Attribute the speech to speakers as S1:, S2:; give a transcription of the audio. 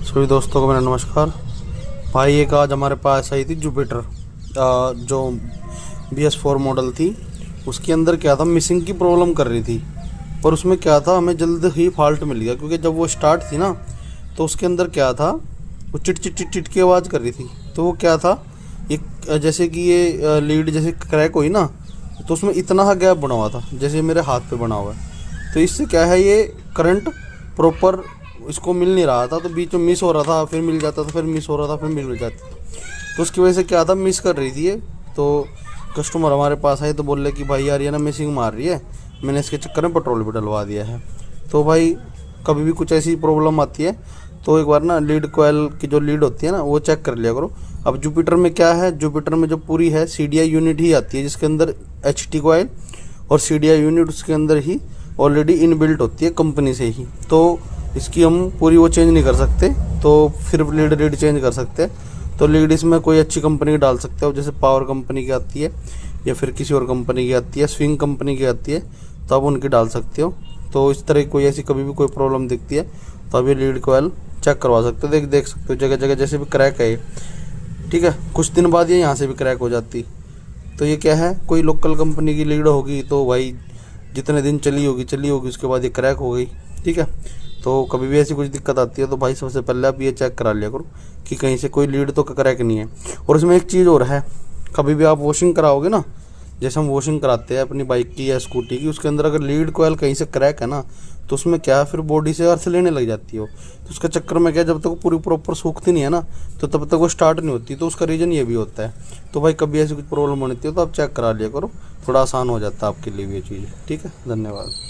S1: सभी दोस्तों को मेरा नमस्कार। भाई एक आज हमारे पास आई थी जुपिटर, जो BS4 मॉडल थी। उसके अंदर क्या था, मिसिंग की प्रॉब्लम कर रही थी। पर उसमें क्या था, हमें जल्द ही फॉल्ट मिल गया, क्योंकि जब वो स्टार्ट थी ना तो उसके अंदर क्या था, वो चिट चिट चिट चिट की आवाज़ कर रही थी। तो वो क्या था, एक जैसे कि ये लीड जैसे क्रैक हुई ना, तो उसमें इतना सा गैप बना हुआ था जैसे मेरे हाथ पे बना हुआ है। तो इससे क्या है, ये करंट प्रॉपर इसको मिल नहीं रहा था, तो बीच में मिस हो रहा था, फिर मिल जाता था, फिर मिस हो रहा था, फिर मिल जाता था। तो उसकी वजह से क्या था, मिस कर रही थी ये। तो कस्टमर हमारे पास आए तो बोल रहे कि भाई यार ये ना मिसिंग मार रही है, मैंने इसके चक्कर में पेट्रोल भी डलवा दिया है। तो भाई कभी भी कुछ ऐसी प्रॉब्लम आती है तो एक बार ना लीड कोयल की जो लीड होती है ना, वो चेक कर लिया करो। अब जुपिटर में क्या है, जुपिटर में जो पूरी है CDI यूनिट ही आती है, जिसके अंदर HT कोयल और CDI यूनिट उसके अंदर ही ऑलरेडी इनबिल्ट होती है कंपनी से ही। तो इसकी हम पूरी वो चेंज नहीं कर सकते, तो फिर लीड चेंज कर सकते हैं। तो लीड इसमें कोई अच्छी कंपनी की डाल सकते हो, जैसे पावर कंपनी की आती है या फिर किसी और कंपनी की आती है, स्विंग कंपनी की आती है, तो आप उनकी डाल सकते हो। तो इस तरह की कोई ऐसी कभी भी कोई प्रॉब्लम दिखती है तो आप ये लीड कोयल चेक करवा सकते हो। देख सकते हो जगह जगह जैसे भी क्रैक है, ठीक है। कुछ दिन बाद ये यहाँ से भी क्रैक हो जाती। तो ये क्या है, कोई लोकल कंपनी की लीड होगी तो भाई जितने दिन चली होगी उसके बाद ये क्रैक हो गई, ठीक है। तो कभी भी ऐसी कुछ दिक्कत आती है तो भाई सबसे पहले आप ये चेक करा लिया करो कि कहीं से कोई लीड तो क्रैक नहीं है। और इसमें एक चीज़ और है, कभी भी आप वॉशिंग कराओगे ना, जैसे हम वॉशिंग कराते हैं अपनी बाइक की या स्कूटी की, उसके अंदर अगर लीड कोयल कहीं से क्रैक है ना, तो उसमें क्या है, फिर बॉडी से अर्थ लेने लग जाती है। तो उसके चक्कर में क्या, जब तक वो पूरी प्रॉपर सूखती नहीं है ना, तो तब तक वो स्टार्ट नहीं होती। तो उसका रीज़न ये भी होता है। तो भाई कभी ऐसी कुछ प्रॉब्लम होती है तो आप चेक करा लिया करो, थोड़ा आसान हो जाता है आपके लिए भी ये चीज़, ठीक है। धन्यवाद।